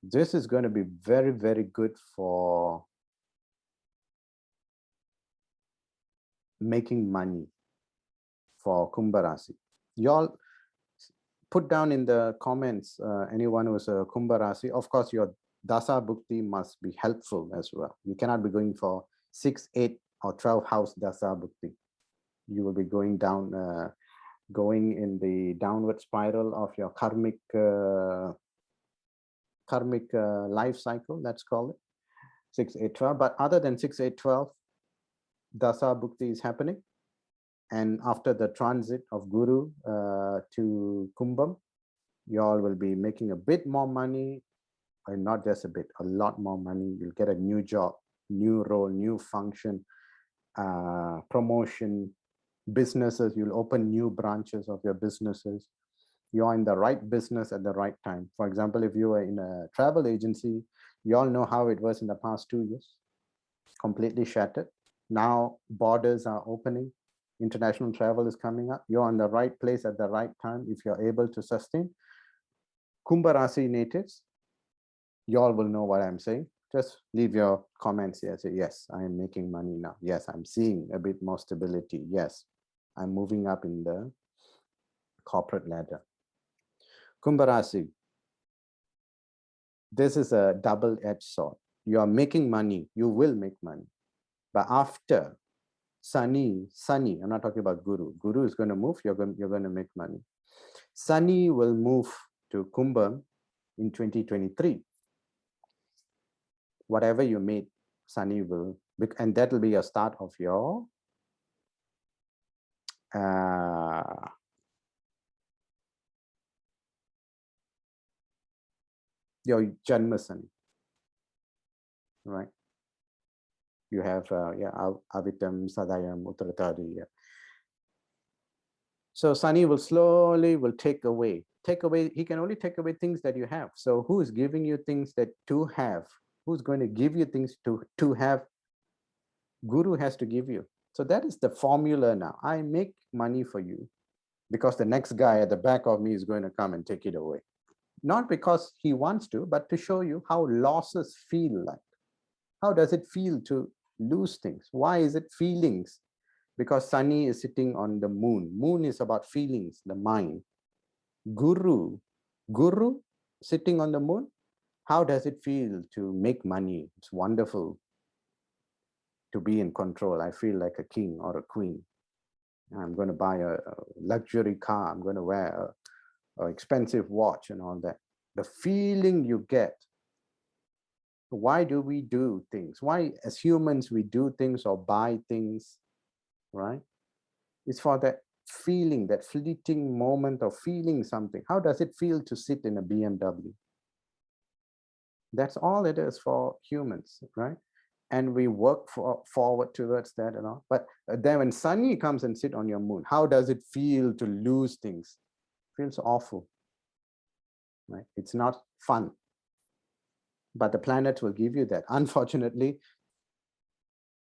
This is going to be very good for making money for Kumbh Rasi. Y'all put down in the comments anyone who's a Kumbh Rasi. Of course, your Dasa Bhukti must be helpful as well. You cannot be going for 6, 8, or 12 house Dasa Bhukti. You will be going down, going in the downward spiral of your karmic life cycle. Let's call it 6, 8, 12. But other than 6, 8, 12, Dasa Bhukti is happening. And after the transit of Guru to Kumbh, you all will be making a bit more money, and not just a bit, a lot more money. You'll get a new job, new role, new function, promotion, businesses. You'll open new branches of your businesses. You're in the right business at the right time. For example, if you were in a travel agency, you all know how it was in the past 2 years, completely shattered. Now borders are opening. International travel is coming up. You're in the right place at the right time if you're able to sustain. Kumbh Rasi natives, you all will know what I'm saying. Just leave your comments here. Say, yes, I am making money now. Yes, I'm seeing a bit more stability. Yes, I'm moving up in the corporate ladder. Kumbh Rasi, this is a double-edged sword. You are making money. You will make money. But after Sunny, I'm not talking about Guru. Guru is going to move. You're going to make money. Sunny will move to Kumbh in 2023. Whatever you made, Sunny will, and that will be a start of your Janma Sunny, right? You have Avitam, Sadayam, Uttaratadi. So Sunny will slowly take away. He can only take away things that you have. So who is giving you things that to have? Who's going to give you things to have? Guru has to give you. So that is the formula now. I make money for you because the next guy at the back of me is going to come and take it away. Not because he wants to, but to show you how losses feel like. How does it feel to lose things? Why is it feelings? Because Sunny is sitting on the moon. Moon is about feelings, the mind. Guru sitting on the moon. How does it feel to make money? It's wonderful to be in control. I feel like a king or a queen. I'm going to buy a luxury car. I'm going to wear or expensive watch and all that. The feeling you get. Why do we do things? Why, as humans, we do things or buy things, right? It's for that feeling, that fleeting moment of feeling something. How does it feel to sit in a BMW? That's all it is for humans, right? And we work forward towards that and all. But then when Sunny comes and sit on your moon, how does it feel to lose things? It feels awful, right? It's not fun. But the planets will give you that. Unfortunately,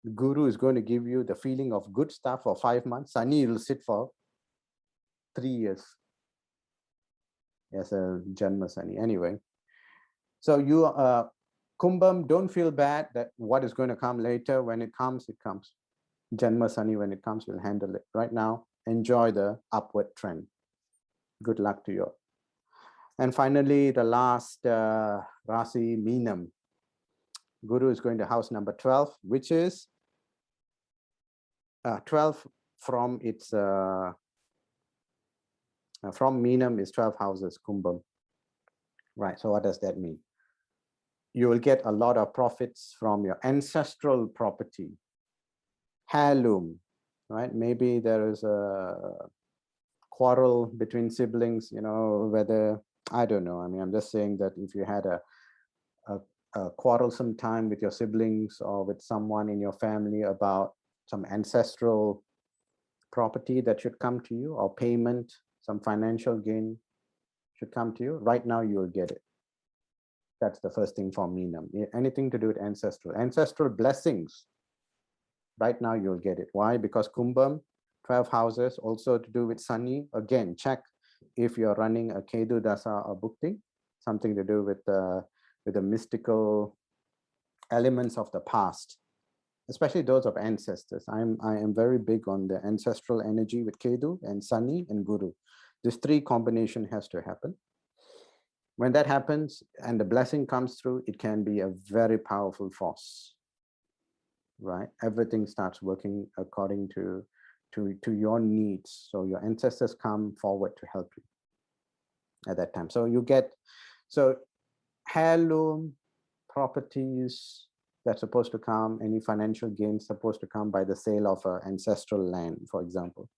the Guru is going to give you the feeling of good stuff for 5 months. Sunny will sit for 3 years as a Janma Sunny. Anyway, so you Kumbham, don't feel bad that what is going to come later. When it comes, it comes. Janma Sunny, when it comes, we'll handle it. Right now, enjoy the upward trend. Good luck to you. And finally, the last Rasi, Meenam. Guru is going to house number 12, which is 12 from its from Meenam is 12 houses, Kumbham. Right, so what does that mean? You will get a lot of profits from your ancestral property, heirloom, right? Maybe there is a quarrel between siblings, you know, whether, I don't know. I mean, I'm just saying that if you had a quarrelsome time with your siblings or with someone in your family about some ancestral property that should come to you, or payment, some financial gain should come to you, right now you will get it. That's the first thing for Meenam. Anything to do with ancestral blessings, right now you'll get it. Why? Because Kumbham, 12 houses, also to do with Sunny. Again, check if you're running a Kedu Dasa or Bhukti, something to do with the mystical elements of the past, especially those of ancestors. I am very big on the ancestral energy with Kedu and Sunny and Guru. This 3 combination has to happen. When that happens and the blessing comes through, it can be a very powerful force, right? Everything starts working according to your needs. So your ancestors come forward to help you at that time. So you get, so heirloom properties that's supposed to come, any financial gains supposed to come by the sale of ancestral land, for example.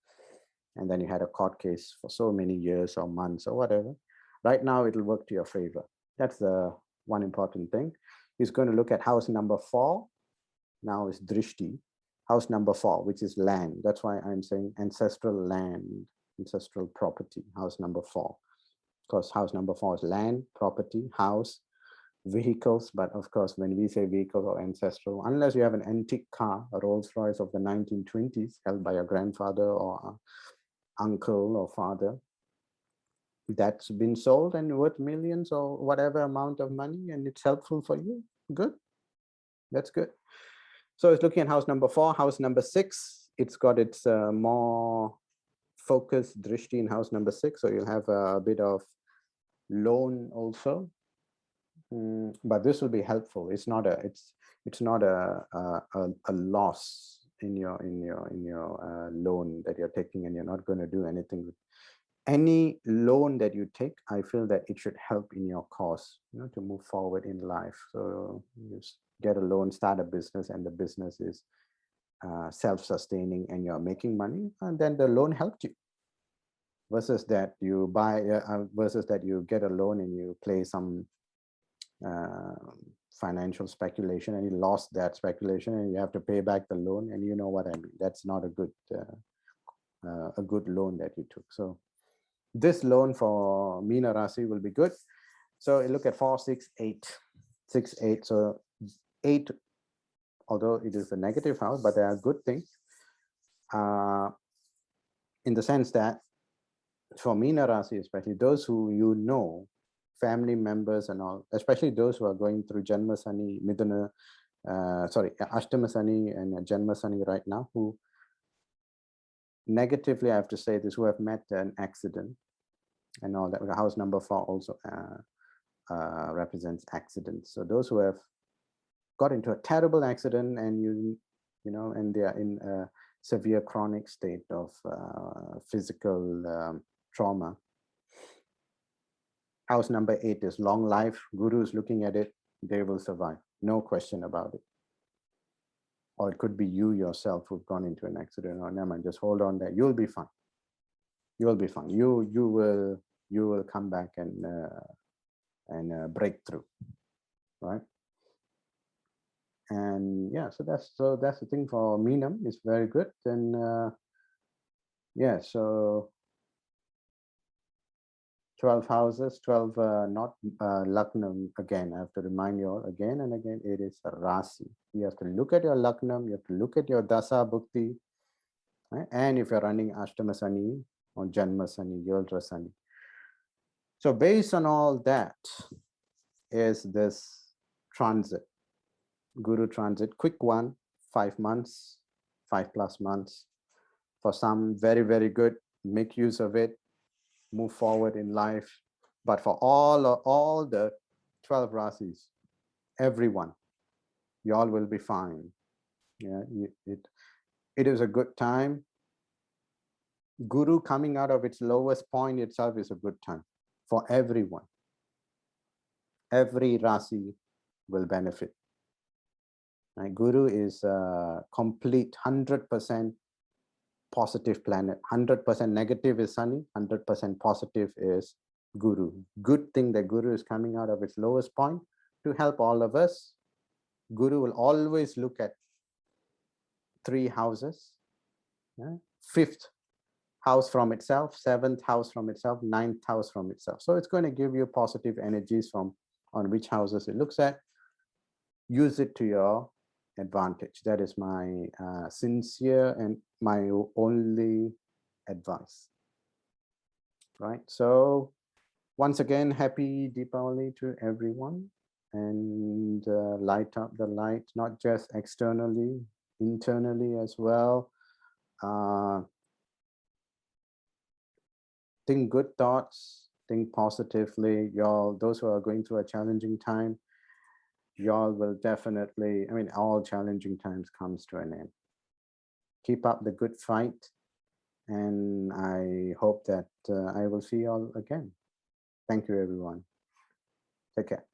And then you had a court case for so many years or months or whatever. Right now, it'll work to your favor. That's the one important thing. He's going to look at house number 4. Now is Drishti. House number 4, which is land. That's why I'm saying ancestral land, ancestral property, house number 4. Because house number 4 is land, property, house, vehicles. But of course, when we say vehicles or ancestral, unless you have an antique car, a Rolls Royce of the 1920s held by your grandfather or uncle or father, that's been sold and worth millions or whatever amount of money, and it's helpful for you, good. That's good. So it's looking at house number 4. House number 6, it's got its more focused drishti in house number 6, so you'll have a bit of loan also. But this will be helpful. It's not a loss in your loan that you're taking, and you're not going to do anything with. Any loan that you take, I feel that it should help in your cause, you know, to move forward in life. So you get a loan, start a business, and the business is self-sustaining and you're making money, and then the loan helped you. Versus that you buy, versus that you get a loan and you play some financial speculation and you lost that speculation and you have to pay back the loan, and you know what I mean. That's not a good loan that you took. So this loan for Meena Rasi will be good. So look at 4, 6, 8, 6, 8. So 8, although it is a negative house, but there are good things in the sense that for Meena Rasi, especially those who you know, family members and all, especially those who are going through Janma Sani, Midhuna, Ashtama Sani and Janma Sani right now, who negatively, I have to say this, who have met an accident and all that. House number 4 also represents accidents. So those who have got into a terrible accident and you know, and they are in a severe chronic state of physical trauma, House number 8 is long life. Guru is looking at it. They will survive. No question about it. Or it could be you yourself who've gone into an accident. Or never mind, just hold on there. You'll be fine. You'll be fine. You will come back and break through, right? And yeah, so that's the thing for Meenam. It's very good. And yeah, so 12 houses, 12 not lagna. Again, I have to remind you all again and again, it is a Rasi. You have to look at your lagna, you have to look at your dasa bhukti, right? And if you're running Ashtama Sani or Janma Sani, Yoldra Sani. So based on all that is this transit, Guru transit, quick one, 5 months, 5+ months. For some, very, very good. Make use of it. Move forward in life. But for all the 12 rasis, everyone, you all will be fine. Yeah, it is a good time. Guru coming out of its lowest point itself is a good time for everyone. Every rasi will benefit. Right? Guru is a complete 100% positive planet. 100% negative is Sunny, 100% positive is Guru. Good thing that Guru is coming out of its lowest point to help all of us. Guru will always look at 3 houses, yeah? 5th house from itself, 7th house from itself, 9th house from itself. So it's going to give you positive energies from on which houses it looks at. Use it to your advantage. That is my sincere and my only advice. Right. So once again, happy Deepavali to everyone, and light up the light, not just externally, internally as well. Think good thoughts, think positively. Y'all, those who are going through a challenging time, y'all will definitely, I mean, all challenging times comes to an end. Keep up the good fight. And I hope that I will see you all again. Thank you, everyone. Take care.